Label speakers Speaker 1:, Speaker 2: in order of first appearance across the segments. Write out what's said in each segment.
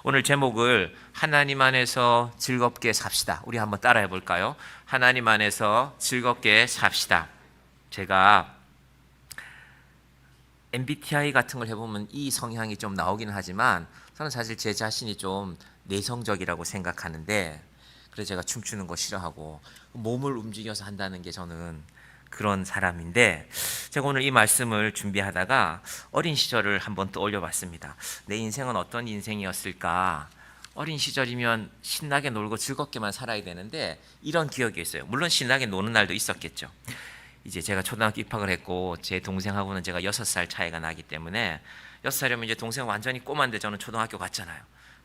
Speaker 1: 오늘 제목을 하나님 안에서 즐겁게 삽시다. 우리 한번 따라해 볼까요? 하나님 안에서 즐겁게 삽시다. 제가 MBTI 같은 걸 해보면 이 성향이 좀 나오긴 하지만 저는 사실 제 자신이 좀 내성적이라고 생각하는데, 그래서 제가 춤추는 거 싫어하고 몸을 움직여서 한다는 게 저는 그런 사람인데, 제가 오늘 이 말씀을 준비하다가 어린 시절을 한번 떠올려 봤습니다. 내 인생은 어떤 인생이었을까? 어린 시절이면 신나게 놀고 즐겁게만 살아야 되는데 이런 기억이 있어요. 물론 신나게 노는 날도 있었겠죠. 이제 제가 초등학교 입학을 했고 제 동생하고는 제가 6살 차이가 나기 때문에 6살이면 이제 동생 완전히 꼬마인데 저는 초등학교 갔잖아요.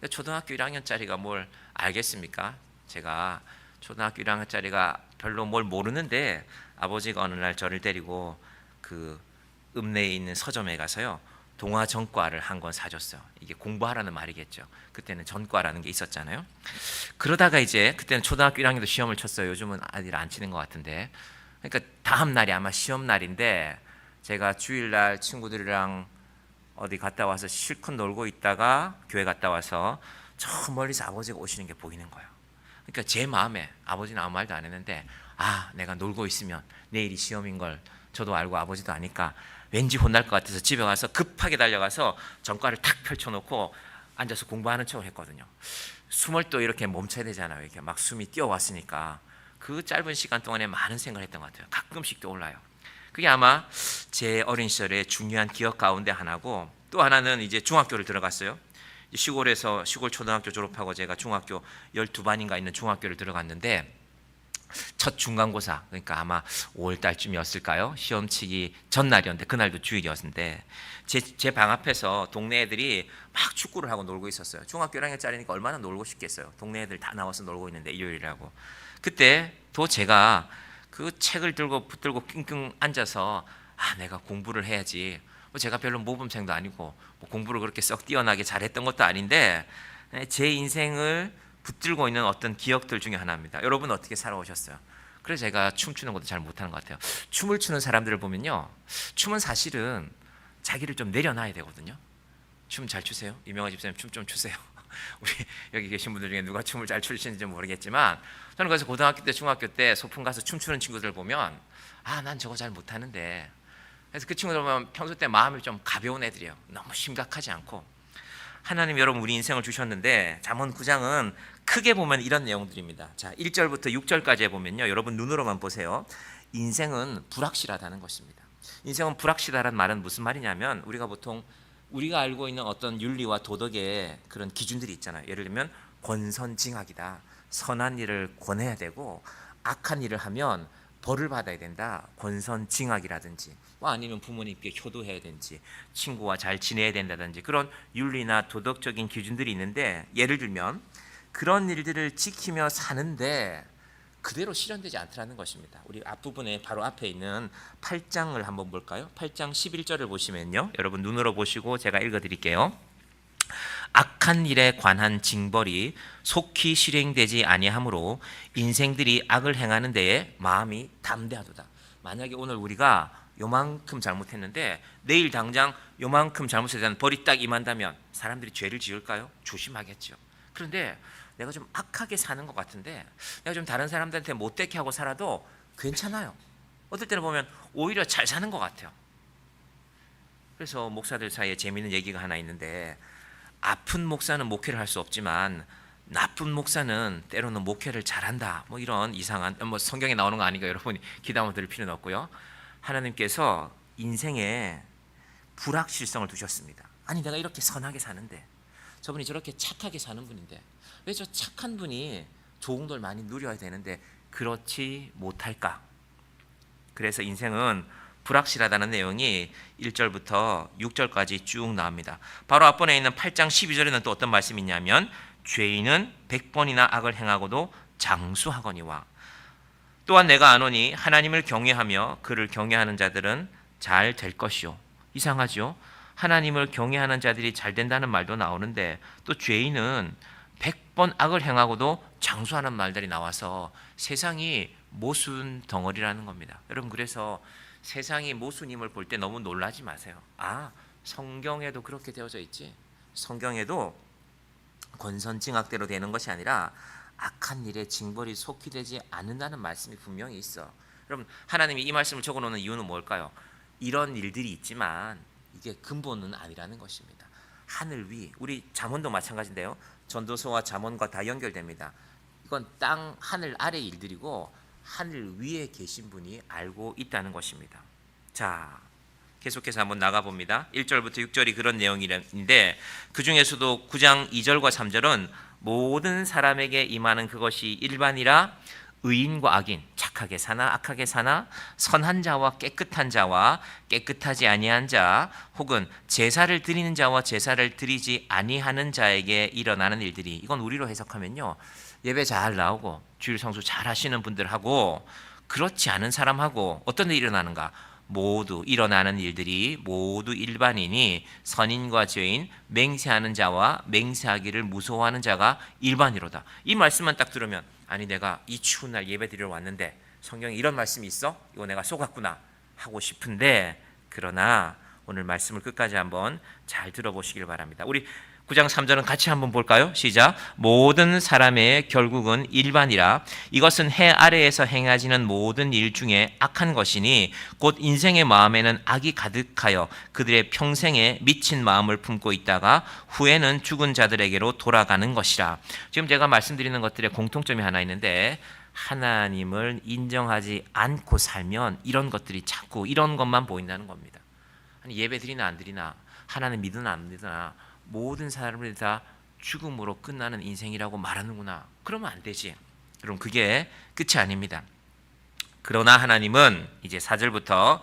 Speaker 1: 초등학교 1학년짜리가 뭘 알겠습니까? 제가 초등학교 1학년짜리가 별로 뭘 모르는데 아버지가 어느 날 저를 데리고 그 읍내에 있는 서점에 가서요, 동화 전과를 한 권 사줬어요. 이게 공부하라는 말이겠죠. 그때는 전과라는 게 있었잖아요. 그러다가 이제 그때는 초등학교 1학년도 시험을 쳤어요. 요즘은 아이들 안 치는 것 같은데. 그러니까 다음 날이 아마 시험 날인데 제가 주일날 친구들이랑 어디 갔다 와서 실컷 놀고 있다가 교회 갔다 와서 저 멀리서 아버지가 오시는 게 보이는 거예요. 그러니까 제 마음에, 아버지는 아무 말도 안 했는데, 내가 놀고 있으면 내일이 시험인 걸 저도 알고 아버지도 아니까 왠지 혼날 것 같아서 집에 가서 급하게 달려가서 전과를 탁 펼쳐놓고 앉아서 공부하는 척을 했거든요. 숨을 또 이렇게 멈춰야 되잖아요. 이렇게 막 숨이 뛰어왔으니까 그 짧은 시간 동안에 많은 생각을 했던 것 같아요. 가끔씩 떠올라요. 그게 아마 제 어린 시절의 중요한 기억 가운데 하나고, 또 하나는 이제 중학교를 들어갔어요. 시골에서 시골 초등학교 졸업하고 제가 중학교 12반인가 있는 중학교를 들어갔는데, 첫 중간고사, 그러니까 아마 5월 달쯤이었을까요? 시험 치기 전날이었는데, 그날도 주일이었는데 제 방 앞에서 동네 애들이 막 축구를 하고 놀고 있었어요. 중학교 1학년짜리니까 얼마나 놀고 싶겠어요. 동네 애들 다 나와서 놀고 있는데, 일요일이라고. 그때 또 제가 그 책을 들고 붙들고 끙끙 앉아서 내가 공부를 해야지. 제가 별로 모범생도 아니고 공부를 그렇게 썩 뛰어나게 잘했던 것도 아닌데, 제 인생을 붙들고 있는 어떤 기억들 중에 하나입니다. 여러분 어떻게 살아오셨어요? 그래서 제가 춤추는 것도 잘 못하는 것 같아요. 춤을 추는 사람들을 보면요, 춤은 사실은 자기를 좀 내려놔야 되거든요. 춤 잘 추세요? 이명아 집사님 춤 좀 추세요. 우리 여기 계신 분들 중에 누가 춤을 잘 추시는지 모르겠지만, 저는 그래서 고등학교 때 중학교 때 소풍 가서 춤추는 친구들 보면 난 저거 잘 못하는데, 그래서 그 친구들 보면 평소 때 마음이 좀 가벼운 애들이에요. 너무 심각하지 않고. 하나님 여러분 우리 인생을 주셨는데, 잠언 9장은 크게 보면 이런 내용들입니다. 자, 1절부터 6절까지 보면요, 여러분 눈으로만 보세요. 인생은 불확실하다는 것입니다. 인생은 불확실하다는 말은 무슨 말이냐면, 우리가 보통 우리가 알고 있는 어떤 윤리와 도덕의 그런 기준들이 있잖아요. 예를 들면 권선징악이다. 선한 일을 권해야 되고 악한 일을 하면 벌을 받아야 된다. 권선징악이라든지, 아니면 부모님께 효도해야 되는지, 친구와 잘 지내야 된다든지, 그런 윤리나 도덕적인 기준들이 있는데, 예를 들면 그런 일들을 지키며 사는데 그대로 실현되지 않더라는 것입니다. 우리 앞부분에 바로 앞에 있는 8장을 한번 볼까요? 8장 11절을 보시면요, 여러분 눈으로 보시고 제가 읽어드릴게요. 악한 일에 관한 징벌이 속히 실행되지 아니하므로 인생들이 악을 행하는 데에 마음이 담대하도다. 만약에 오늘 우리가 요만큼 잘못했는데 내일 당장 요만큼 잘못에 대한 벌이 딱 임한다면 사람들이 죄를 지을까요? 조심하겠죠. 그런데 내가 좀 악하게 사는 것 같은데, 내가 좀 다른 사람들한테 못되게 하고 살아도 괜찮아요. 어떨 때는 보면 오히려 잘 사는 것 같아요. 그래서 목사들 사이에 재미있는 얘기가 하나 있는데, 아픈 목사는 목회를 할 수 없지만 나쁜 목사는 때로는 목회를 잘한다. 이런 이상한, 성경에 나오는 거 아니까 여러분이 기담아 들을 필요는 없고요. 하나님께서 인생에 불확실성을 두셨습니다. 아니 내가 이렇게 선하게 사는데, 저분이 저렇게 착하게 사는 분인데 왜 저 착한 분이 좋은 걸 많이 누려야 되는데 그렇지 못할까? 그래서 인생은 불확실하다는 내용이 1절부터 6절까지 쭉 나옵니다. 바로 앞번에 있는 8장 12절에는 또 어떤 말씀이 있냐면, 죄인은 100번이나 악을 행하고도 장수하거니와, 또한 내가 아노니 하나님을 경외하며 그를 경외하는 자들은 잘 될 것이요. 이상하죠? 하나님을 경외하는 자들이 잘 된다는 말도 나오는데, 또 죄인은 100번 악을 행하고도 장수하는 말들이 나와서 세상이 모순 덩어리라는 겁니다. 여러분, 그래서 세상이 모순임을 볼 때 너무 놀라지 마세요. 성경에도 그렇게 되어져 있지. 성경에도 권선징악대로 되는 것이 아니라 악한 일에 징벌이 속히 되지 않는다는 말씀이 분명히 있어. 여러분, 하나님이 이 말씀을 적어놓는 이유는 뭘까요? 이런 일들이 있지만 이게 근본은 아니라는 것입니다. 하늘 위, 우리 잠언도 마찬가지인데요. 전도서와 잠언과 다 연결됩니다. 이건 땅 하늘 아래 일들이고 하늘 위에 계신 분이 알고 있다는 것입니다. 자, 계속해서 한번 나가봅니다. 1절부터 6절이 그런 내용인데 그 중에서도 9장 2절과 3절은 모든 사람에게 임하는 그것이 일반이라 의인과 악인, 착하게 사나 악하게 사나, 선한 자와 깨끗한 자와 깨끗하지 아니한 자, 혹은 제사를 드리는 자와 제사를 드리지 아니하는 자에게 일어나는 일들이, 이건 우리로 해석하면요, 예배 잘 나오고 주일 성수 잘 하시는 분들하고 그렇지 않은 사람하고 어떤 일이 일어나는가? 모두 일어나는 일들이 모두 일반이니 선인과 죄인, 맹세하는 자와 맹세하기를 무서워하는 자가 일반이로다. 이 말씀만 딱 들으면, 아니 내가 이 추운 날 예배 드리러 왔는데 성경에 이런 말씀이 있어? 이거 내가 속았구나 하고 싶은데, 그러나 오늘 말씀을 끝까지 한번 잘 들어보시길 바랍니다. 우리 9장 3절은 같이 한번 볼까요? 시작. 모든 사람의 결국은 일반이라 이것은 해 아래에서 행하지는 모든 일 중에 악한 것이니 곧 인생의 마음에는 악이 가득하여 그들의 평생에 미친 마음을 품고 있다가 후에는 죽은 자들에게로 돌아가는 것이라. 지금 제가 말씀드리는 것들의 공통점이 하나 있는데, 하나님을 인정하지 않고 살면 이런 것들이 자꾸 이런 것만 보인다는 겁니다. 아니 예배 드리나 안 드리나, 하나님 믿으나 안 믿으나 모든 사람들이 다 죽음으로 끝나는 인생이라고 말하는구나. 그러면 안 되지. 그럼 그게 끝이 아닙니다. 그러나 하나님은 이제 4절부터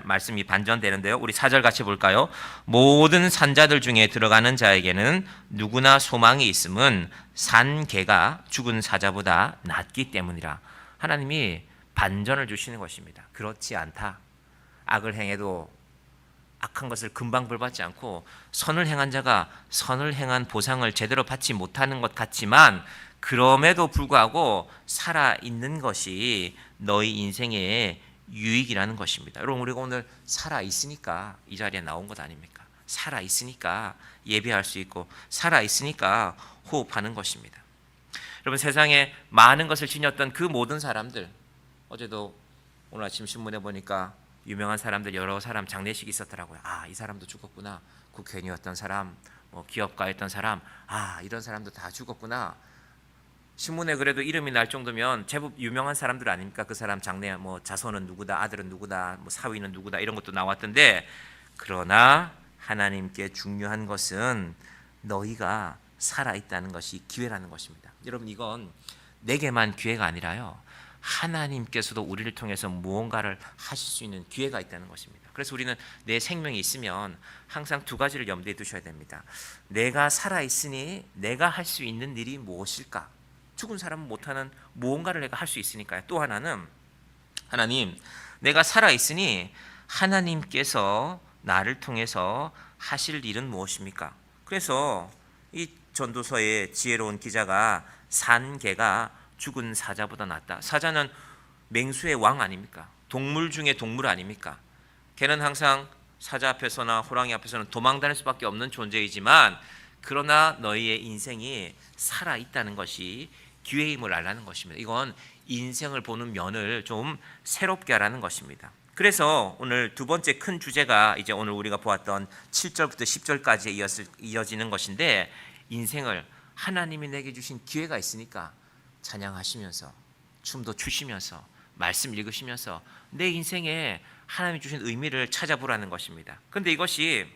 Speaker 1: 말씀이 반전되는데요. 우리 4절 같이 볼까요? 모든 산자들 중에 들어가는 자에게는 누구나 소망이 있음은 산 개가 죽은 사자보다 낫기 때문이라. 하나님이 반전을 주시는 것입니다. 그렇지 않다. 악을 행해도 악한 것을 금방 벌받지 않고 선을 행한 자가 선을 행한 보상을 제대로 받지 못하는 것 같지만 그럼에도 불구하고 살아있는 것이 너희 인생의 유익이라는 것입니다. 여러분, 우리가 오늘 살아있으니까 이 자리에 나온 것 아닙니까? 살아있으니까 예배할 수 있고 살아있으니까 호흡하는 것입니다. 여러분, 세상에 많은 것을 지녔던 그 모든 사람들, 어제도 오늘 아침 신문에 보니까 유명한 사람들 여러 사람 장례식이 있었더라고요. 아, 이 사람도 죽었구나. 국회의원이었던 사람, 뭐 기업가였던 사람, 아, 이런 사람도 다 죽었구나. 신문에 그래도 이름이 날 정도면 제법 유명한 사람들 아닙니까? 그 사람 장례, 뭐 자손은 누구다, 아들은 누구다, 뭐 사위는 누구다, 이런 것도 나왔던데, 그러나 하나님께 중요한 것은 너희가 살아있다는 것이 기회라는 것입니다. 여러분, 이건 내게만 기회가 아니라요, 하나님께서도 우리를 통해서 무언가를 하실 수 있는 기회가 있다는 것입니다. 그래서 우리는 내 생명이 있으면 항상 두 가지를 염두에 두셔야 됩니다. 내가 살아있으니 내가 할 수 있는 일이 무엇일까? 죽은 사람은 못하는 무언가를 내가 할 수 있으니까요. 또 하나는, 하나님, 내가 살아있으니 하나님께서 나를 통해서 하실 일은 무엇입니까? 그래서 이 전도서의 지혜로운 기자가 산 개가 죽은 사자보다 낫다. 사자는 맹수의 왕 아닙니까? 동물 중에 동물 아닙니까? 걔는 항상 사자 앞에서나 호랑이 앞에서는 도망다닐 수밖에 없는 존재이지만, 그러나 너희의 인생이 살아있다는 것이 기회임을 알라는 것입니다. 이건 인생을 보는 면을 좀 새롭게 하라는 것입니다. 그래서 오늘 두 번째 큰 주제가 이제 오늘 우리가 보았던 7절부터 10절까지 이어지는 것인데, 인생을 하나님이 내게 주신 기회가 있으니까 찬양하시면서 춤도 추시면서 말씀 읽으시면서 내 인생에 하나님이 주신 의미를 찾아보라는 것입니다. 그런데 이것이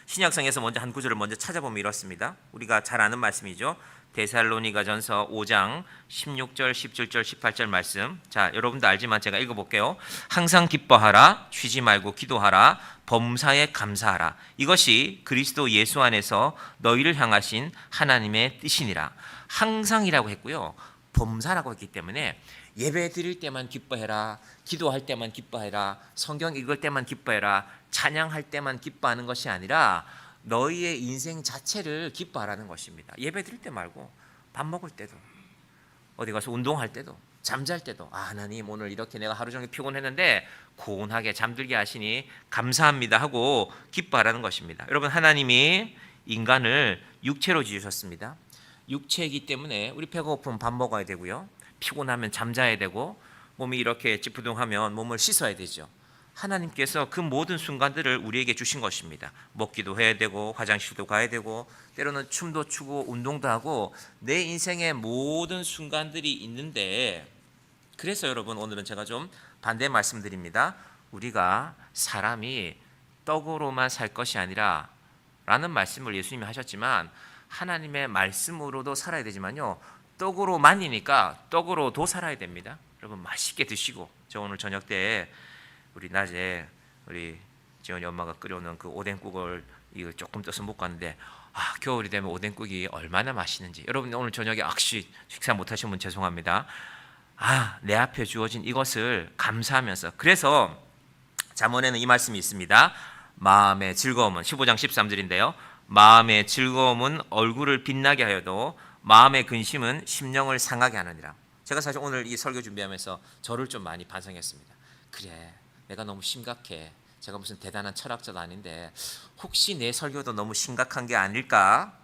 Speaker 1: 신약성에서 먼저 한 구절을 먼저 찾아보면 이렇습니다. 우리가 잘 아는 말씀이죠. 데살로니가전서 5장 16절, 17절, 18절 말씀. 자, 여러분도 알지만 제가 읽어볼게요. 항상 기뻐하라, 쉬지 말고 기도하라, 범사에 감사하라. 이것이 그리스도 예수 안에서 너희를 향하신 하나님의 뜻이니라. 항상이라고 했고요, 범사라고 했기 때문에 예배 드릴 때만 기뻐해라, 기도할 때만 기뻐해라, 성경 읽을 때만 기뻐해라, 찬양할 때만 기뻐하는 것이 아니라 너희의 인생 자체를 기뻐하라는 것입니다. 예배 드릴 때 말고 밥 먹을 때도, 어디 가서 운동할 때도, 잠잘 때도, 아, 하나님 오늘 이렇게 내가 하루 종일 피곤했는데 고운하게 잠들게 하시니 감사합니다 하고 기뻐하라는 것입니다. 여러분, 하나님이 인간을 육체로 지으셨습니다. 육체이기 때문에 우리 배고프면 밥 먹어야 되고요. 피곤하면 잠자야 되고 몸이 이렇게 찌뿌둥하면 몸을 씻어야 되죠. 하나님께서 그 모든 순간들을 우리에게 주신 것입니다. 먹기도 해야 되고 화장실도 가야 되고 때로는 춤도 추고 운동도 하고 내 인생의 모든 순간들이 있는데, 그래서 여러분 오늘은 제가 좀 반대 말씀드립니다. 우리가 사람이 떡으로만 살 것이 아니라 라는 말씀을 예수님이 하셨지만 하나님의 말씀으로도 살아야 되지만요, 떡으로만이니까 떡으로도 살아야 됩니다. 여러분 맛있게 드시고, 저 오늘 저녁 때 우리 낮에 우리 지원이 엄마가 끓여놓은 그 오뎅국을 이거 조금 떠서 먹고 왔는데, 겨울이 되면 오뎅국이 얼마나 맛있는지. 여러분 오늘 저녁에 식사 못하신 분 죄송합니다. 내 앞에 주어진 이것을 감사하면서, 그래서 잠언에는 이 말씀이 있습니다. 마음의 즐거움은 15장 13절인데요. 마음의 즐거움은 얼굴을 빛나게 하여도 마음의 근심은 심령을 상하게 하느니라. 제가 사실 오늘 이 설교 준비하면서 저를 좀 많이 반성했습니다. 그래, 내가 너무 심각해. 제가 무슨 대단한 철학자도 아닌데 혹시 내 설교도 너무 심각한 게 아닐까?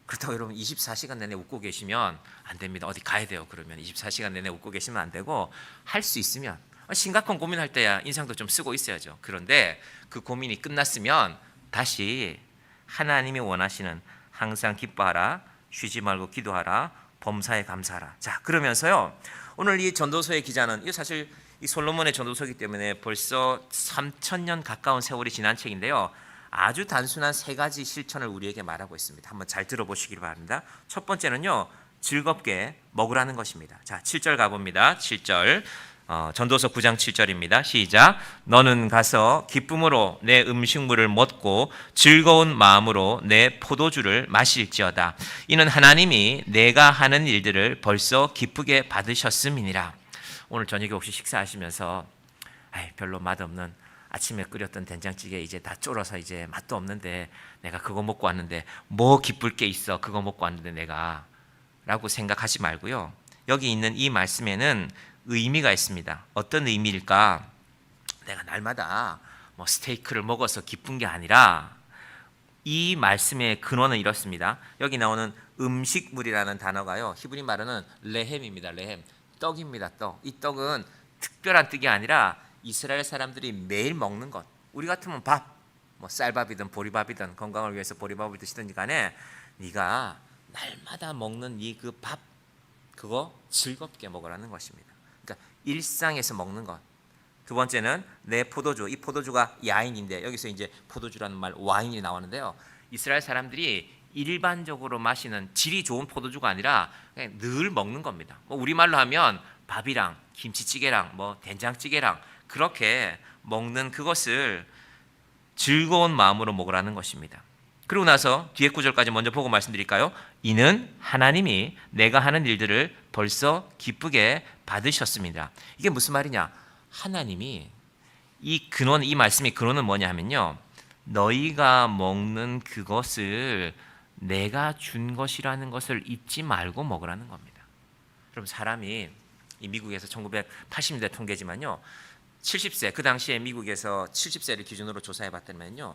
Speaker 1: 그렇다고 여러분 24시간 내내 웃고 계시면 안 됩니다. 어디 가야 돼요. 그러면 24시간 내내 웃고 계시면 안 되고, 할 수 있으면 심각한 고민할 때야 인상도 좀 쓰고 있어야죠. 그런데 그 고민이 끝났으면 다시 하나님이 원하시는 항상 기뻐하라, 쉬지 말고 기도하라, 범사에 감사하라. 자, 그러면서요, 오늘 이 전도서의 기자는, 이 사실 이 솔로몬의 전도서이기 때문에 벌써 3,000년 가까운 세월이 지난 책인데요, 아주 단순한 세 가지 실천을 우리에게 말하고 있습니다. 한번 잘 들어보시기 바랍니다. 첫 번째는요, 즐겁게 먹으라는 것입니다. 자, 7절 가봅니다. 7절. 전도서 9장 7절입니다. 시작. 너는 가서 기쁨으로 내 음식물을 먹고 즐거운 마음으로 내 포도주를 마실지어다. 이는 하나님이 내가 하는 일들을 벌써 기쁘게 받으셨음이니라. 오늘 저녁에 혹시 식사하시면서 별로 맛없는 아침에 끓였던 된장찌개 이제 다 졸아서 이제 맛도 없는데 내가 그거 먹고 왔는데 뭐 기쁠 게 있어, 그거 먹고 왔는데 내가, 라고 생각하지 말고요, 여기 있는 이 말씀에는 의미가 있습니다. 어떤 의미일까? 내가 날마다 뭐 스테이크를 먹어서 기쁜 게 아니라, 이 말씀의 근원은 이렇습니다. 여기 나오는 음식물이라는 단어가요, 히브리 말로는 레헴입니다. 레헴, 떡입니다. 떡. 이 떡은 특별한 떡이 아니라 이스라엘 사람들이 매일 먹는 것. 우리 같으면 밥, 뭐 쌀밥이든 보리밥이든 건강을 위해서 보리밥을 드시든지 간에 네가 날마다 먹는 이 그 밥, 그거 즐겁게 먹으라는 것입니다. 그러니까 일상에서 먹는 것. 두 번째는 내 포도주. 이 포도주가 야인인데 여기서 이제 포도주라는 말, 와인이 나오는데요, 이스라엘 사람들이 일반적으로 마시는 질이 좋은 포도주가 아니라 그냥 늘 먹는 겁니다. 뭐 우리말로 하면 밥이랑 김치찌개랑 뭐 된장찌개랑 그렇게 먹는 그것을 즐거운 마음으로 먹으라는 것입니다. 그리고 나서 뒤에 구절까지 먼저 보고 말씀드릴까요? 이는 하나님이 내가 하는 일들을 벌써 기쁘게 받으셨습니다. 이게 무슨 말이냐? 하나님이, 이 근원, 이 말씀의 근원은 뭐냐 하면요, 너희가 먹는 그것을 내가 준 것이라는 것을 잊지 말고 먹으라는 겁니다. 그럼 사람이, 이 미국에서 1980년대 통계지만요, 70세, 그 당시에 미국에서 70세를 기준으로 조사해 봤다면요,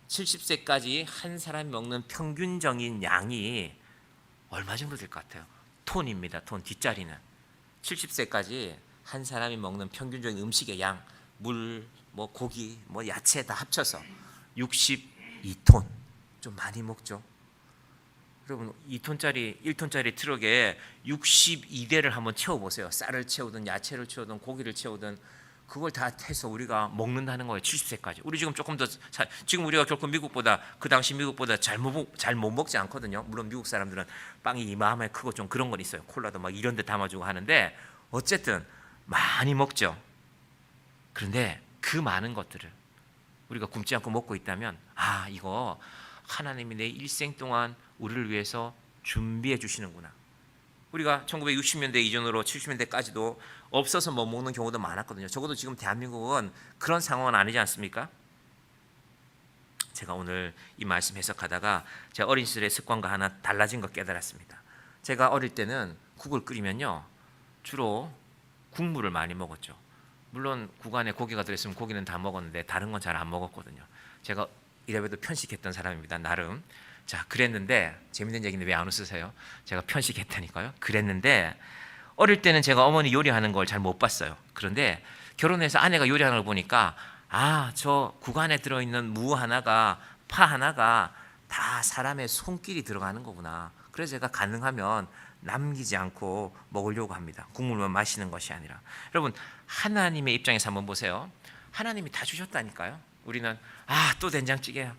Speaker 1: 70세까지 한 사람이 먹는 평균적인 양이 얼마 정도 될 것 같아요? 톤입니다. 톤, 뒷자리는. 70세까지 한 사람이 먹는 평균적인 음식의 양, 물, 뭐 고기, 뭐 야채 다 합쳐서 62톤. 좀 많이 먹죠. 여러분 2톤짜리, 1톤짜리 트럭에 62대를 한번 채워보세요. 쌀을 채우든 야채를 채우든 고기를 채우든 그걸 다 해서 우리가 먹는다는 거예요. 70세까지. 우리 지금 조금 더, 지금 우리가 결코 미국보다, 그 당시 미국보다 잘 못 먹지 않거든요. 물론 미국 사람들은 빵이 이마음에 크고 좀 그런 건 있어요. 콜라도 막 이런 데 담아주고 하는데 어쨌든 많이 먹죠. 그런데 그 많은 것들을 우리가 굶지 않고 먹고 있다면, 이거 하나님이 내 일생 동안 우리를 위해서 준비해 주시는구나. 우리가 1960년대 이전으로 70년대까지도 없어서 못 먹는 경우도 많았거든요. 적어도 지금 대한민국은 그런 상황은 아니지 않습니까? 제가 오늘 이 말씀 해석하다가 제 어린 시절의 습관과 하나 달라진 거 깨달았습니다. 제가 어릴 때는 국을 끓이면요, 주로 국물을 많이 먹었죠. 물론 국 안에 고기가 들어있으면 고기는 다 먹었는데 다른 건 잘 안 먹었거든요. 제가 이래봬도 편식했던 사람입니다. 나름. 자, 그랬는데 재밌는 얘기인데 왜 안 웃으세요? 제가 편식했다니까요. 그랬는데 어릴 때는 제가 어머니 요리하는 걸 잘 못 봤어요. 그런데 결혼해서 아내가 요리하는 걸 보니까 아, 저 국안에 들어있는 무 하나가 파 하나가 다 사람의 손길이 들어가는 거구나. 그래서 제가 가능하면 남기지 않고 먹으려고 합니다. 국물만 마시는 것이 아니라. 여러분, 하나님의 입장에서 한번 보세요. 하나님이 다 주셨다니까요. 우리는 또 된장찌개야,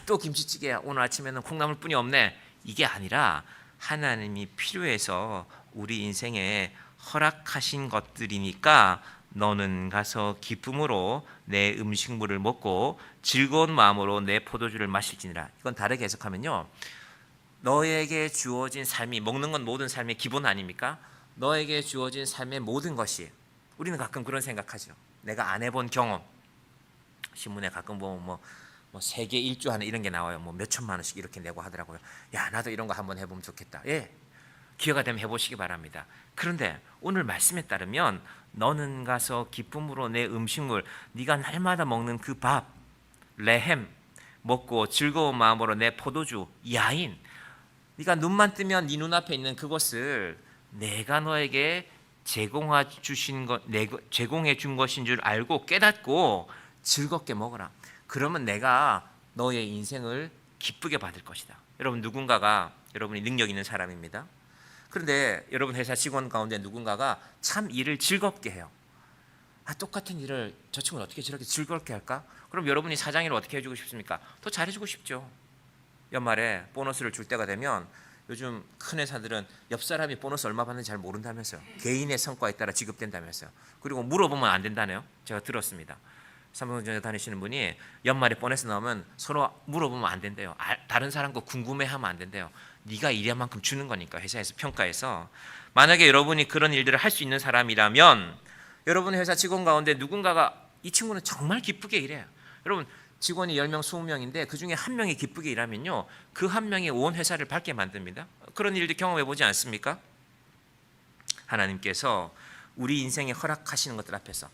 Speaker 1: 또 김치찌개야, 오늘 아침에는 콩나물뿐이 없네, 이게 아니라 하나님이 필요해서 우리 인생에 허락하신 것들이니까 너는 가서 기쁨으로 내 음식물을 먹고 즐거운 마음으로 내 포도주를 마실지니라. 이건 다르게 해석하면요, 너에게 주어진 삶이, 먹는 건 모든 삶의 기본 아닙니까? 너에게 주어진 삶의 모든 것이, 우리는 가끔 그런 생각하죠. 내가 안 해본 경험, 신문에 가끔 보면 뭐 세계 일주하는 이런 게 나와요. 뭐 몇 천만 원씩 이렇게 내고 하더라고요. 야, 나도 이런 거 한번 해보면 좋겠다. 예, 기회가 되면 해보시기 바랍니다. 그런데 오늘 말씀에 따르면 너는 가서 기쁨으로 내 음식물, 네가 날마다 먹는 그 밥, 레헴 먹고 즐거운 마음으로 내 포도주, 야인, 네가 눈만 뜨면 네 눈앞에 있는 그것을 내가 너에게 제공해 준 것인 줄 알고 깨닫고 즐겁게 먹어라. 그러면 내가 너의 인생을 기쁘게 받을 것이다. 여러분, 누군가가, 여러분이 능력 있는 사람입니다. 그런데 여러분 회사 직원 가운데 누군가가 참 일을 즐겁게 해요. 똑같은 일을 저 친구는 어떻게 저렇게 즐겁게 할까? 그럼 여러분이 사장님을 어떻게 해주고 싶습니까? 더 잘해주고 싶죠. 연말에 보너스를 줄 때가 되면 요즘 큰 회사들은 옆 사람이 보너스 얼마 받는지 잘 모른다면서요. 개인의 성과에 따라 지급된다면서요. 그리고 물어보면 안 된다네요. 제가 들었습니다. 삼성전자 다니시는 분이 연말에 보너스 나오면 서로 물어보면 안 된대요. 다른 사람 거 궁금해하면 안 된대요. 네가 일한 만큼 주는 거니까, 회사에서 평가해서. 만약에 여러분이 그런 일들을 할 수 있는 사람이라면 여러분의 회사 직원 가운데 누군가가 이 친구는 정말 기쁘게 일해요. 여러분, 직원이 10명, 20명인데 그중에 한 명이 기쁘게 일하면요, 그 한 명이 온 회사를 밝게 만듭니다. 그런 일도 경험해 보지 않습니까? 하나님께서 우리 인생에 허락하시는 것들 앞에서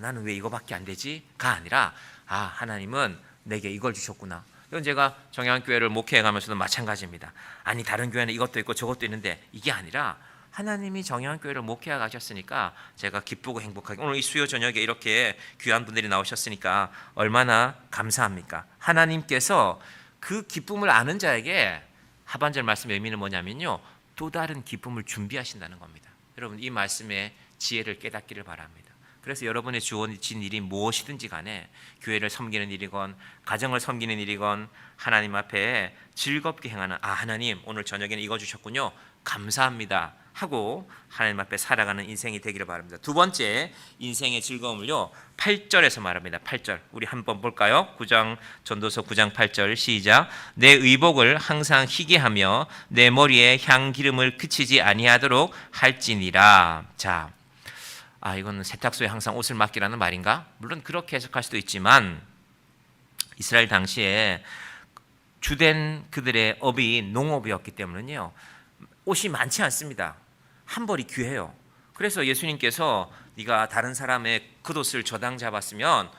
Speaker 1: 나는 왜 이거밖에 안 되지?가 아니라 하나님은 내게 이걸 주셨구나. 이건 제가 정양교회를 목회해 가면서도 마찬가지입니다. 아니, 다른 교회는 이것도 있고 저것도 있는데, 이게 아니라 하나님이 정양교회를 목회해 가셨으니까 제가 기쁘고 행복하게, 오늘 이 수요 저녁에 이렇게 귀한 분들이 나오셨으니까 얼마나 감사합니까? 하나님께서 그 기쁨을 아는 자에게 하반절 말씀의 의미는 뭐냐면요, 또 다른 기쁨을 준비하신다는 겁니다. 여러분, 이 말씀의 지혜를 깨닫기를 바랍니다. 그래서 여러분의 주어진 일이 무엇이든지 간에, 교회를 섬기는 일이건 가정을 섬기는 일이건 하나님 앞에 즐겁게 행하는, 하나님 오늘 저녁에는 이거 주셨군요, 감사합니다 하고 하나님 앞에 살아가는 인생이 되기를 바랍니다. 두 번째 인생의 즐거움을요, 8절에서 말합니다. 8절 우리 한번 볼까요? 9장 전도서 9장 8절 시작. 내 의복을 항상 희게 하며 내 머리에 향기름을 그치지 아니하도록 할지니라. 자, 이거는 세탁소에 항상 옷을 맡기라는 말인가? 물론 그렇게 해석할 수도 있지만, 이스라엘 당시에 주된 그들의 업이 농업이었기 때문에요, 옷이 많지 않습니다. 한 벌이 귀해요. 그래서 예수님께서 네가 다른 사람의 겉옷을 저당 잡았으면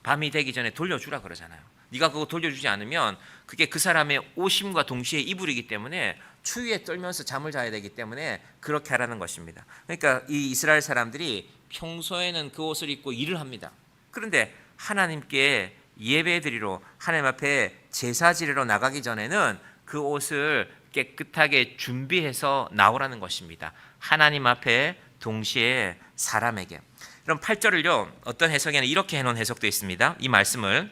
Speaker 1: 밤이 되기 전에 돌려주라 그러잖아요. 네가 그거 돌려주지 않으면 그게 그 사람의 오심과 동시에 이불이기 때문에 추위에 떨면서 잠을 자야 되기 때문에 그렇게 하라는 것입니다. 그러니까 이 이스라엘 사람들이 평소에는 그 옷을 입고 일을 합니다. 그런데 하나님께 예배드리러, 하나님 앞에 제사 지내러 나가기 전에는 그 옷을 깨끗하게 준비해서 나오라는 것입니다. 하나님 앞에 동시에 사람에게. 그럼 8절을요, 어떤 해석에는 이렇게 해놓은 해석도 있습니다. 이 말씀을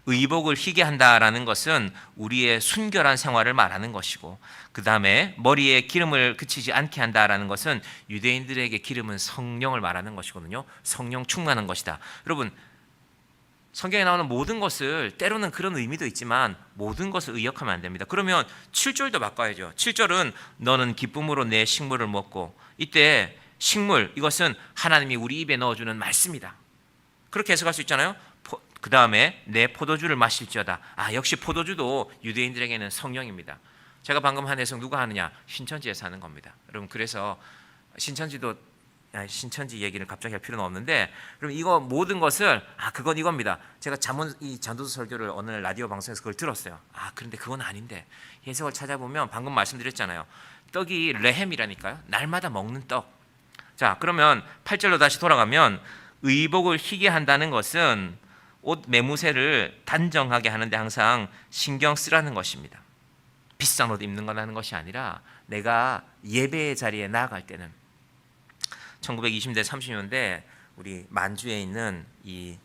Speaker 1: 의복을 희게 한다라는 것은 우리의 순결한 생활을 말하는 것이고, 그 다음에 머리에 기름을 그치지 않게 한다라는 것은 유대인들에게 기름은 성령을 말하는 것이거든요. 성령 충만한 것이다. 여러분, 성경에 나오는 모든 것을, 때로는 그런 의미도 있지만 모든 것을 의역하면 안 됩니다. 그러면 7절도 바꿔야죠. 7절은 너는 기쁨으로 내 식물을 먹고, 이때 식물, 이것은 하나님이 우리 입에 넣어주는 말씀이다. 그렇게 해석할 수 있잖아요. 그 다음에 내 포도주를 마실지어다. 역시 포도주도 유대인들에게는 성령입니다. 제가 방금 한 해석 누가 하느냐? 신천지에서 하는 겁니다. 여러분, 그래서 신천지도 신천지 얘기를 갑자기 할 필요는 없는데, 그럼 이거 모든 것을 그건 이겁니다. 제가 이 전도서 설교를 어느 라디오 방송에서 그걸 들었어요. 그런데 그건 아닌데 해석을 찾아보면 방금 말씀드렸잖아요. 떡이 레헴이라니까요. 날마다 먹는 떡. 자, 그러면 8절로 다시 돌아가면 의복을 희게 한다는 것은 옷 매무새를 단정하게 하는데 항상 신경 쓰라는 것입니다. 비싼 옷 입는 거라는 것이 아니라 내가 예배의 자리에 나아갈 때는 1920년대 30년대 우리 만주에 있는 이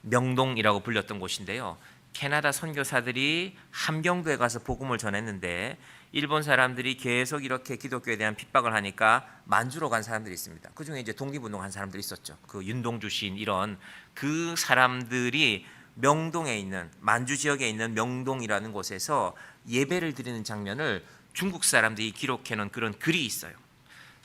Speaker 1: 명동이라고 불렸던 곳인데요. 캐나다 선교사들이 함경도에 가서 복음을 전했는데 일본 사람들이 계속 이렇게 기독교에 대한 핍박을 하니까 만주로 간 사람들이 있습니다. 그 중에 이제 독립운동한 사람들이 있었죠. 그 윤동주 시인 이런 그 사람들이 명동에 있는 만주 지역에 있는 명동이라는 곳에서 예배를 드리는 장면을 중국 사람들이 기록해 놓은 그런 글이 있어요.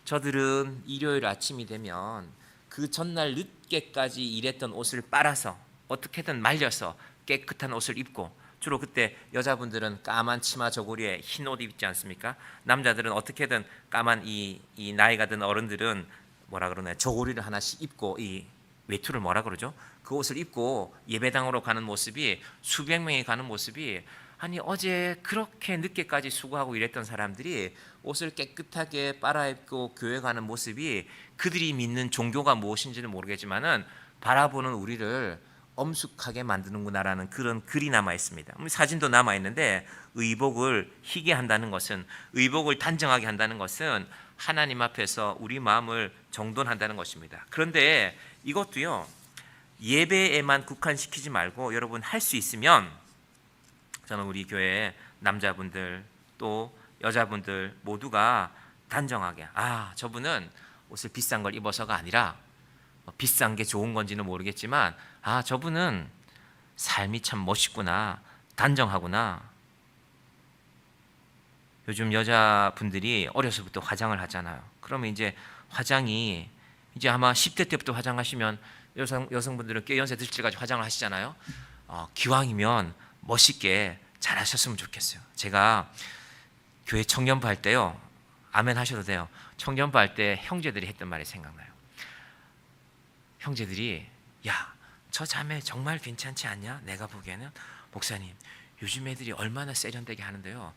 Speaker 1: 저들은 일요일 아침이 되면 그 전날 늦게까지 일했던 옷을 빨아서 어떻게든 말려서 깨끗한 옷을 입고, 주로 그때 여자분들은 까만 치마 저고리에 흰 옷 입지 않습니까? 남자들은 어떻게든 까만 이 나이가 든 어른들은 뭐라 그러나요? 저고리를 하나씩 입고, 이 외투를 뭐라 그러죠? 그 옷을 입고 예배당으로 가는 모습이, 수백 명이 가는 모습이, 아니 어제 그렇게 늦게까지 수고하고 일했던 사람들이 옷을 깨끗하게 빨아입고 교회 가는 모습이 그들이 믿는 종교가 무엇인지는 모르겠지만은 바라보는 우리를 엄숙하게 만드는구나라는 그런 글이 남아 있습니다. 사진도 남아 있는데, 의복을 희게 한다는 것은, 의복을 단정하게 한다는 것은 하나님 앞에서 우리 마음을 정돈한다는 것입니다. 그런데 이것도요, 예배에만 국한시키지 말고 여러분 할 수 있으면, 저는 우리 교회 남자분들 또 여자분들 모두가 단정하게, 저분은 옷을 비싼 걸 입어서가 아니라, 비싼 게 좋은 건지는 모르겠지만 저분은 삶이 참 멋있구나, 단정하구나. 요즘 여자분들이 어려서부터 화장을 하잖아요. 그러면 이제 화장이 이제 아마 10대 때부터 화장하시면 여성분들은 꽤 연세 드실 때까지 화장을 하시잖아요. 기왕이면 멋있게 잘 하셨으면 좋겠어요. 제가 교회 청년부 할 때요, 아멘 하셔도 돼요. 청년부 할 때 형제들이 했던 말이 생각나요. 형제들이, 야, 저 자매 정말 괜찮지 않냐? 내가 보기에는 목사님, 요즘 애들이 얼마나 세련되게 하는데요,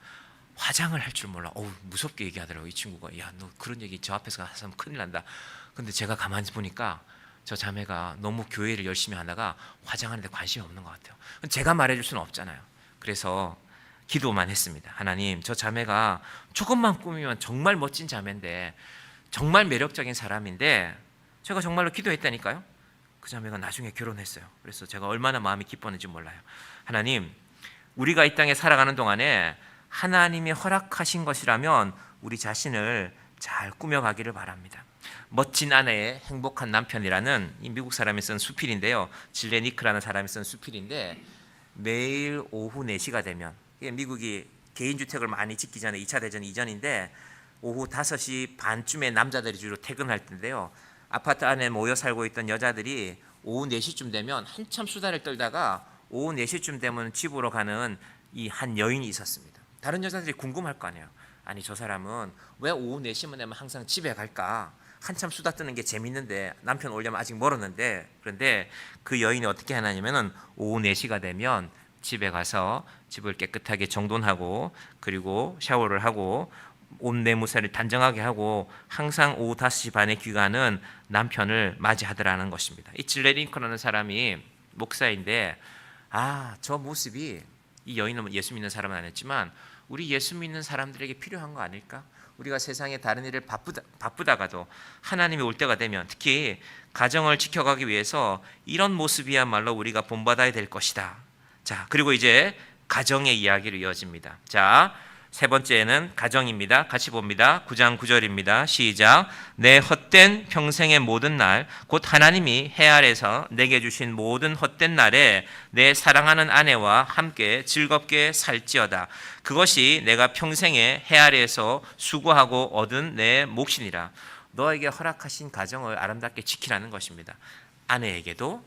Speaker 1: 화장을 할 줄 몰라. 무섭게 얘기하더라고요. 이 친구가. 야, 너 그런 얘기 저 앞에서 하면 큰일 난다. 근데 제가 가만히 보니까 저 자매가 너무 교회를 열심히 하다가 화장하는데 관심이 없는 것 같아요. 제가 말해줄 수는 없잖아요. 그래서 기도만 했습니다. 하나님, 저 자매가 조금만 꾸미면 정말 멋진 자매인데, 정말 매력적인 사람인데, 제가 정말로 기도했다니까요. 그 자매가 나중에 결혼했어요. 그래서 제가 얼마나 마음이 기뻤는지 몰라요. 하나님, 우리가 이 땅에 살아가는 동안에 하나님이 허락하신 것이라면 우리 자신을 잘 꾸며가기를 바랍니다. 멋진 아내의 행복한 남편이라는 이 미국 사람이 쓴 수필인데요, 질레니크라는 사람이 쓴 수필인데, 매일 오후 4시가 되면, 미국이 개인주택을 많이 짓기 전에 2차 대전 이전인데 오후 5시 반쯤에 남자들이 주로 퇴근할 텐데요, 아파트 안에 모여 살고 있던 여자들이 오후 4시쯤 되면 한참 수다를 떨다가 오후 4시쯤 되면 집으로 가는 이 한 여인이 있었습니다. 다른 여자들이 궁금할 거 아니에요. 아니 저 사람은 왜 오후 4시만 되면 항상 집에 갈까? 한참 수다 뜨는 게 재밌는데 남편 오려면 아직 멀었는데. 그런데 그 여인이 어떻게 하냐면은 오후 4시가 되면 집에 가서 집을 깨끗하게 정돈하고, 그리고 샤워를 하고 옷 매무새를 단정하게 하고 항상 오후 5시 반에 귀가하는 남편을 맞이하더라는 것입니다. 이 질레링크라는 사람이 목사인데, 저 모습이, 이 여인은 예수 믿는 사람은 아니었지만 우리 예수 믿는 사람들에게 필요한 거 아닐까? 우리가 세상에 다른 일을 바쁘다가도 하나님이 올 때가 되면, 특히 가정을 지켜가기 위해서 이런 모습이야말로 우리가 본받아야 될 것이다. 자, 그리고 이제 가정의 이야기로 이어집니다. 자, 세 번째는 가정입니다. 같이 봅니다. 9장 9절입니다. 시작. 내 헛된 평생의 모든 날, 곧 하나님이 해 아래서 내게 주신 모든 헛된 날에 내 사랑하는 아내와 함께 즐겁게 살지어다. 그것이 내가 평생에 해 아래에서 수고하고 얻은 내 몫이니라. 너에게 허락하신 가정을 아름답게 지키라는 것입니다. 아내에게도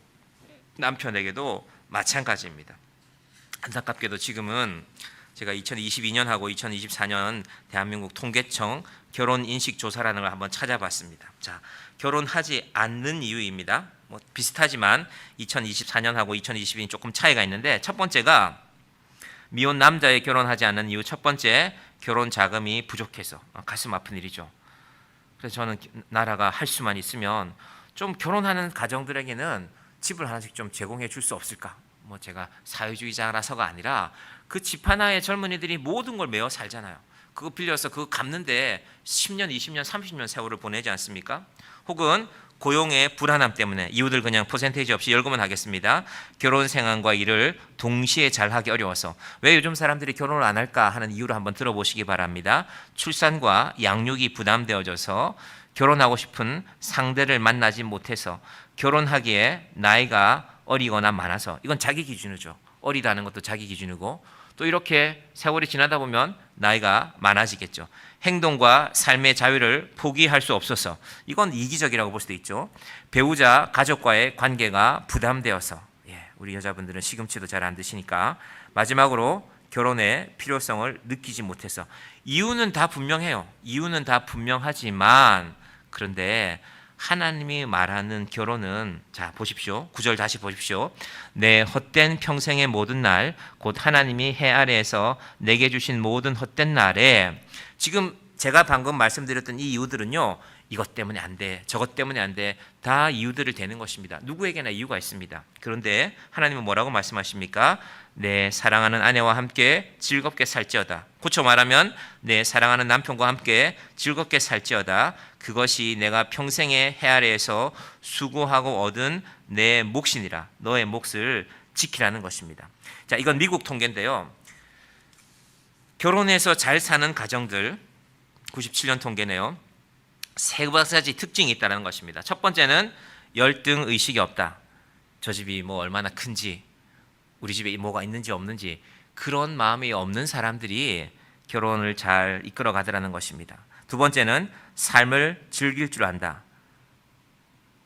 Speaker 1: 남편에게도 마찬가지입니다. 안타깝게도 지금은 제가 2022년하고 2024년 대한민국 통계청 결혼 인식 조사라는 걸 한번 찾아봤습니다. 자, 결혼하지 않는 이유입니다. 뭐 비슷하지만 2024년하고 2022년 조금 차이가 있는데, 첫 번째가 미혼 남자의 결혼하지 않는 이유, 첫 번째 결혼 자금이 부족해서. 가슴 아픈 일이죠. 그래서 저는 나라가 할 수만 있으면 좀 결혼하는 가정들에게는 집을 하나씩 좀 제공해 줄 수 없을까? 뭐 제가 사회주의자라서가 아니라 그 집 하나에 젊은이들이 모든 걸 메워 살잖아요. 그거 빌려서 그거 갚는데 10년, 20년, 30년 세월을 보내지 않습니까? 혹은 고용의 불안함 때문에, 이유들 그냥 퍼센테이지 없이 열거만 하겠습니다. 결혼 생활과 일을 동시에 잘하기 어려워서. 왜 요즘 사람들이 결혼을 안 할까 하는 이유를 한번 들어보시기 바랍니다. 출산과 양육이 부담되어져서, 결혼하고 싶은 상대를 만나지 못해서, 결혼하기에 나이가 어리거나 많아서. 이건 자기 기준이죠. 어리다는 것도 자기 기준이고, 또 이렇게 세월이 지나다 보면 나이가 많아지겠죠. 행동과 삶의 자유를 포기할 수 없어서. 이건 이기적이라고 볼 수도 있죠. 배우자, 가족과의 관계가 부담되어서. 우리 여자분들은 시금치도 잘 안 드시니까. 마지막으로 결혼의 필요성을 느끼지 못해서. 이유는 다 분명해요. 이유는 다 분명하지만, 그런데 하나님이 말하는 결혼은, 자 보십시오. 9절 다시 보십시오. 내 헛된 평생의 모든 날, 곧 하나님이 해 아래에서 내게 주신 모든 헛된 날에. 지금 제가 방금 말씀드렸던 이 이유들은요, 이것 때문에 안 돼, 저것 때문에 안 돼, 다 이유들을 대는 것입니다. 누구에게나 이유가 있습니다. 그런데 하나님은 뭐라고 말씀하십니까? 내 사랑하는 아내와 함께 즐겁게 살지어다. 고쳐 말하면 내 사랑하는 남편과 함께 즐겁게 살지어다. 그것이 내가 평생의 해 아래에서 수고하고 얻은 내 몫이니라. 너의 몫을 지키라는 것입니다. 자, 이건 미국 통계인데요. 결혼해서 잘 사는 가정들 97년 통계네요. 세 가지 특징이 있다는 것입니다. 첫 번째는 열등 의식이 없다. 저 집이 뭐 얼마나 큰지, 우리 집에 뭐가 있는지 없는지, 그런 마음이 없는 사람들이 결혼을 잘 이끌어 가더라는 것입니다. 두 번째는 삶을 즐길 줄 안다.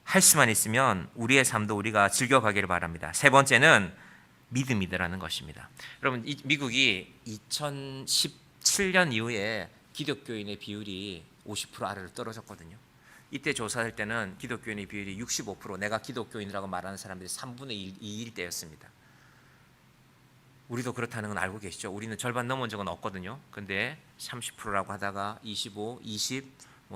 Speaker 1: 할 수만 있으면 우리의 삶도 우리가 즐겨가기를 바랍니다. 세 번째는 믿음이더라는 것입니다. 여러분, 미국이 2017년 이후에 기독교인의 비율이 50% 아래로 떨어졌거든요. 이때 조사할 때는 기독교인의 비율이 65%, 내가 기독교인이라고 말하는 사람들이 3분의 2일 때였습니다. 우리도 그렇다는 건 알고 계시죠? 우리는 절반 넘은 적은 없거든요. 근데 30%라고 하다가 25, 20,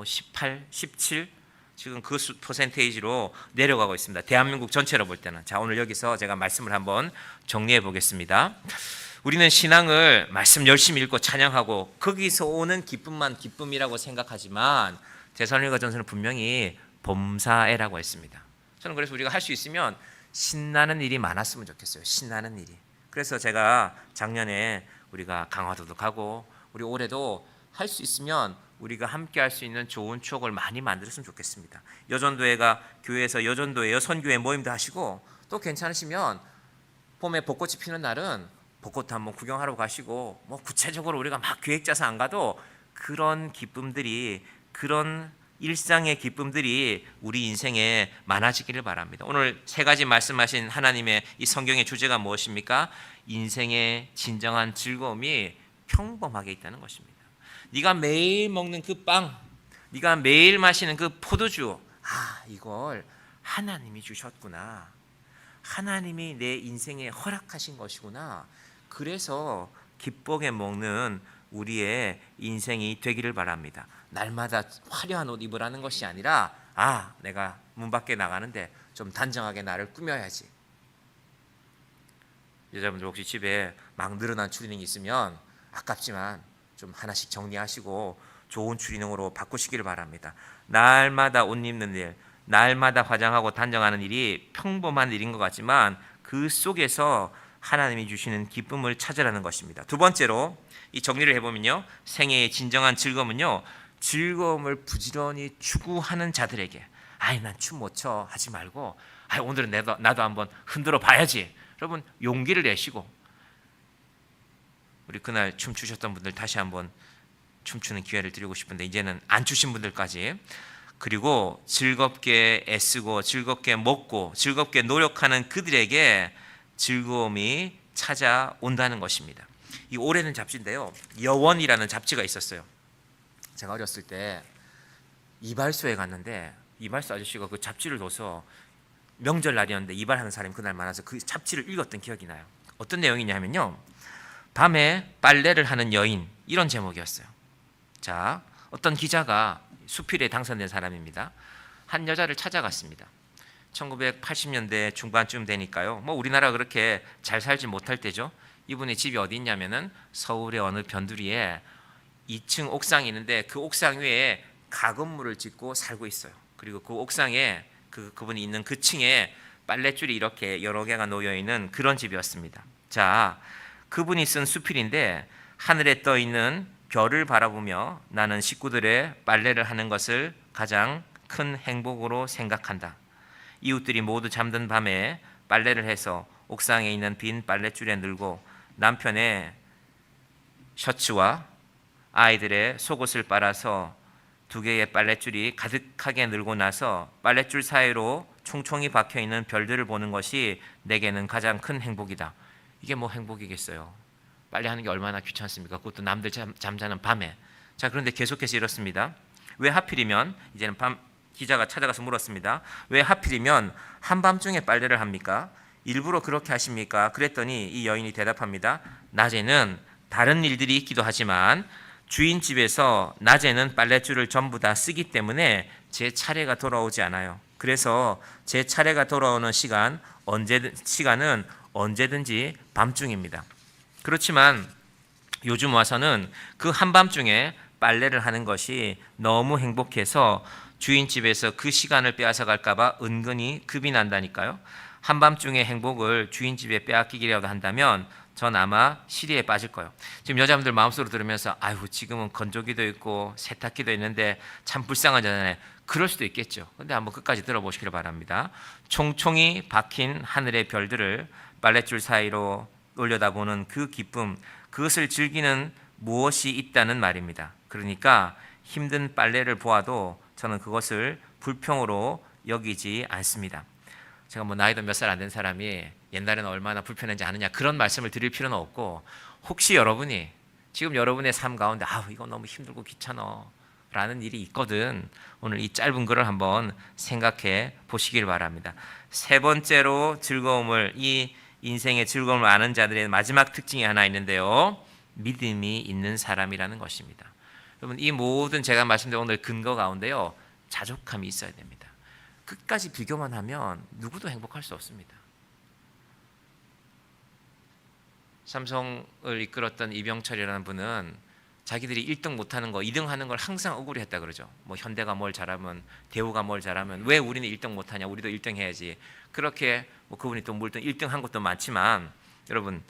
Speaker 1: 18, 17, 지금 그 퍼센테이지로 내려가고 있습니다. 대한민국 전체로 볼 때는. 자, 오늘 여기서 제가 말씀을 한번 정리해 보겠습니다. 우리는 신앙을 말씀 열심히 읽고 찬양하고 거기서 오는 기쁨만 기쁨이라고 생각하지만, 데살로니가 전서는 분명히 범사에라고 했습니다. 저는 그래서 우리가 할 수 있으면 신나는 일이 많았으면 좋겠어요. 신나는 일이. 그래서 제가 작년에 우리가 강화도도 가고, 우리 올해도 할 수 있으면 우리가 함께 할 수 있는 좋은 추억을 많이 만들었으면 좋겠습니다. 여전도회가 교회에서 여전도회 선교회 모임도 하시고, 또 괜찮으시면 봄에 벚꽃이 피는 날은 벚꽃 한번 구경하러 가시고, 뭐 구체적으로 우리가 막 계획 짜서 안 가도 그런 기쁨들이, 그런 일상의 기쁨들이 우리 인생에 많아지기를 바랍니다. 오늘 세 가지 말씀하신 하나님의 이 성경의 주제가 무엇입니까? 인생의 진정한 즐거움이 평범하게 있다는 것입니다. 네가 매일 먹는 그 빵, 네가 매일 마시는 그 포도주, 이걸 하나님이 주셨구나. 하나님이 내 인생에 허락하신 것이구나. 그래서 기쁘게 먹는 우리의 인생이 되기를 바랍니다. 날마다 화려한 옷 입으라는 것이 아니라, 내가 문 밖에 나가는데 좀 단정하게 나를 꾸며야지. 여자분들 혹시 집에 막 늘어난 추리닝이 있으면 아깝지만 좀 하나씩 정리하시고 좋은 추리닝으로 바꾸시기를 바랍니다. 날마다 옷 입는 일, 날마다 화장하고 단정하는 일이 평범한 일인 것 같지만 그 속에서 하나님이 주시는 기쁨을 찾으라는 것입니다. 두 번째로 이 정리를 해보면요, 생애의 진정한 즐거움은요, 즐거움을 부지런히 추구하는 자들에게, 난 춤 못 춰 하지 말고, 오늘은 나도 한번 흔들어 봐야지. 여러분, 용기를 내시고, 우리 그날 춤 추셨던 분들 다시 한번 춤추는 기회를 드리고 싶은데, 이제는 안 추신 분들까지. 그리고 즐겁게 애쓰고 즐겁게 먹고 즐겁게 노력하는 그들에게 즐거움이 찾아온다는 것입니다. 이 오래된 잡지인데요. 여원이라는 잡지가 있었어요. 제가 어렸을 때 이발소에 갔는데 이발소 아저씨가 그 잡지를 둬서 명절날이었는데 이발하는 사람이 그날 많아서 그 잡지를 읽었던 기억이 나요. 어떤 내용이냐면요. 밤에 빨래를 하는 여인, 이런 제목이었어요. 자, 어떤 기자가 수필에 당선된 사람입니다. 한 여자를 찾아갔습니다. 1980년대 중반쯤 되니까요. 뭐 우리나라 그렇게 잘 살지 못할 때죠. 이분의 집이 어디 있냐면은 서울의 어느 변두리에 2층 옥상이 있는데 그 옥상 위에 가건물을 짓고 살고 있어요. 그리고 그 옥상에 그분이 있는 그 층에 빨랫줄이 이렇게 여러 개가 놓여 있는 그런 집이었습니다. 자, 그분이 쓴 수필인데 하늘에 떠 있는 별을 바라보며 나는 식구들의 빨래를 하는 것을 가장 큰 행복으로 생각한다. 이웃들이 모두 잠든 밤에 빨래를 해서 옥상에 있는 빈 빨랫줄에 늘고 남편의 셔츠와 아이들의 속옷을 빨아서 2개의 빨랫줄이 가득하게 늘고 나서 빨랫줄 사이로 총총히 박혀있는 별들을 보는 것이 내게는 가장 큰 행복이다. 이게 뭐 행복이겠어요. 빨래하는 게 얼마나 귀찮습니까? 그것도 남들 잠자는 밤에. 자, 그런데 계속해서 이렇습니다. 왜 하필이면, 이제는 기자가 찾아가서 물었습니다. 왜 하필이면 한밤중에 빨래를 합니까? 일부러 그렇게 하십니까? 그랬더니 이 여인이 대답합니다. 낮에는 다른 일들이 있기도 하지만 주인 집에서 낮에는 빨랫줄을 전부 다 쓰기 때문에 제 차례가 돌아오지 않아요. 그래서 제 차례가 돌아오는 시간은 언제든지 밤중입니다. 그렇지만 요즘 와서는 그 한밤중에 빨래를 하는 것이 너무 행복해서 주인 집에서 그 시간을 빼앗아 갈까봐 은근히 급이 난다니까요. 한밤중의 행복을 주인 집에 빼앗기기라도 한다면 전 아마 시리에 빠질 거예요. 지금 여자분들 마음속으로 들으면서 아이고 지금은 건조기도 있고 세탁기도 있는데 참 불쌍하잖아요. 그럴 수도 있겠죠. 근데 한번 끝까지 들어보시기를 바랍니다. 총총히 박힌 하늘의 별들을 빨랫줄 사이로 올려다보는 그 기쁨, 그것을 즐기는 무엇이 있다는 말입니다. 그러니까 힘든 빨래를 보아도 저는 그것을 불평으로 여기지 않습니다. 제가 뭐 나이도 몇 살 안 된 사람이 옛날에는 얼마나 불편한지 아느냐 그런 말씀을 드릴 필요는 없고, 혹시 여러분이 지금 여러분의 삶 가운데 이거 너무 힘들고 귀찮아 라는 일이 있거든, 오늘 이 짧은 글을 한번 생각해 보시길 바랍니다. 세 번째로 이 인생의 즐거움을 아는 자들의 마지막 특징이 하나 있는데요. 믿음이 있는 사람이라는 것입니다. 여러분, 이 모든 제가 말씀드린 오늘 근거 가운데요, 자족함이 있어야 됩니다. 끝까지 비교만 하면 누구도 행복할 수 없습니다. 삼성을 이끌었던 이병철이라는 분은 자기들이 1등 못하는 거 2등 하는 걸 항상 억울해했다 그러죠. 뭐 현대가 뭘 잘하면, 대우가 뭘 잘하면 왜 우리는 1등 못하냐, 우리도 1등 해야지. 그렇게 뭐 그분이 또 물론 1등 한 것도 많지만, 여러분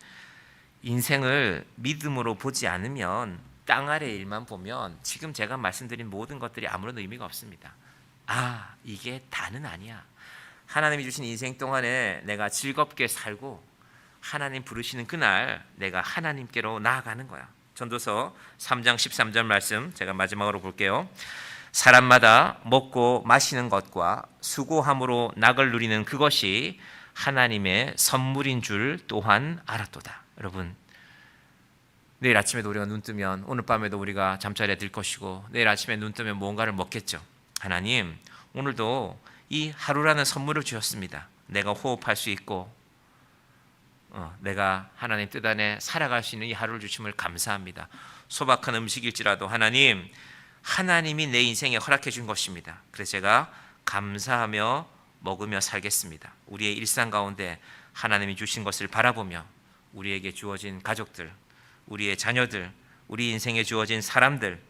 Speaker 1: 인생을 믿음으로 보지 않으면, 땅 아래 일만 보면 지금 제가 말씀드린 모든 것들이 아무런 의미가 없습니다. 이게 다는 아니야. 하나님이 주신 인생 동안에 내가 즐겁게 살고 하나님 부르시는 그날 내가 하나님께로 나아가는 거야. 전도서 3장 13절 말씀 제가 마지막으로 볼게요. 사람마다 먹고 마시는 것과 수고함으로 낙을 누리는 그것이 하나님의 선물인 줄 또한 알았도다. 여러분, 내일 아침에도 우리가 눈 뜨면, 오늘 밤에도 우리가 잠자리에 들 것이고, 내일 아침에 눈 뜨면 뭔가를 먹겠죠. 하나님, 오늘도 이 하루라는 선물을 주셨습니다. 내가 호흡할 수 있고 내가 하나님 뜻 안에 살아갈 수 있는 이 하루를 주심을 감사합니다. 소박한 음식일지라도 하나님이 내 인생에 허락해 준 것입니다. 그래서 제가 감사하며 먹으며 살겠습니다. 우리의 일상 가운데 하나님이 주신 것을 바라보며 우리에게 주어진 가족들, 우리의 자녀들, 우리 인생에 주어진 사람들,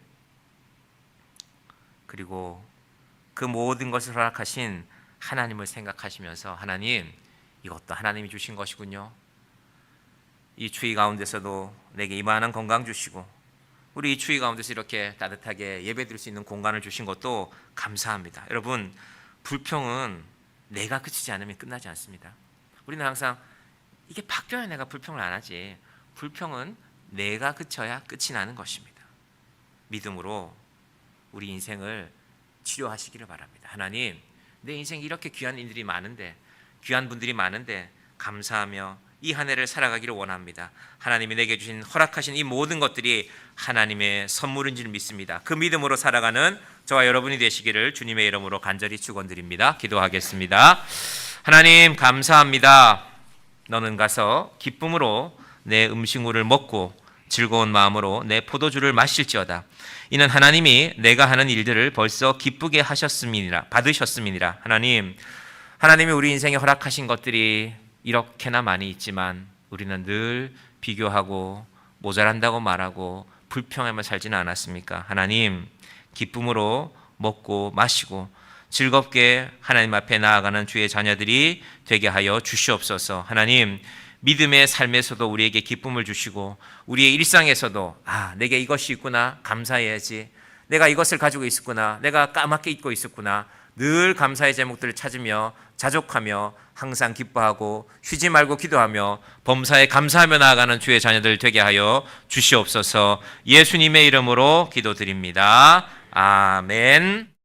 Speaker 1: 그리고 그 모든 것을 허락하신 하나님을 생각하시면서, 하나님, 이것도 하나님이 주신 것이군요. 이 추위 가운데서도 내게 이만한 건강 주시고, 우리 이 추위 가운데서 이렇게 따뜻하게 예배드릴 수 있는 공간을 주신 것도 감사합니다. 여러분, 불평은 내가 그치지 않으면 끝나지 않습니다. 우리는 항상 이게 바뀌어야 내가 불평을 안 하지, 불평은 내가 그쳐야 끝이 나는 것입니다. 믿음으로 우리 인생을 치료하시기를 바랍니다. 하나님, 내 인생에 이렇게 귀한 일들이 많은데, 귀한 분들이 많은데 감사하며 이 한 해를 살아가기를 원합니다. 하나님이 내게 주신 허락하신 이 모든 것들이 하나님의 선물인 줄 믿습니다. 그 믿음으로 살아가는 저와 여러분이 되시기를 주님의 이름으로 간절히 축원드립니다. 기도하겠습니다. 하나님 감사합니다. 너는 가서 기쁨으로 내 음식물을 먹고 즐거운 마음으로 내 포도주를 마실지어다. 이는 하나님이 내가 하는 일들을 벌써 기쁘게 하셨음이니라, 받으셨음이니라. 하나님이 우리 인생에 허락하신 것들이 이렇게나 많이 있지만 우리는 늘 비교하고 모자란다고 말하고 불평하며 살지는 않았습니까? 하나님, 기쁨으로 먹고 마시고 즐겁게 하나님 앞에 나아가는 주의 자녀들이 되게 하여 주시옵소서. 하나님, 믿음의 삶에서도 우리에게 기쁨을 주시고 우리의 일상에서도 내게 이것이 있구나, 감사해야지. 내가 이것을 가지고 있었구나, 내가 까맣게 잊고 있었구나. 늘 감사의 제목들을 찾으며 자족하며 항상 기뻐하고 쉬지 말고 기도하며 범사에 감사하며 나아가는 주의 자녀들 되게 하여 주시옵소서. 예수님의 이름으로 기도드립니다. 아멘.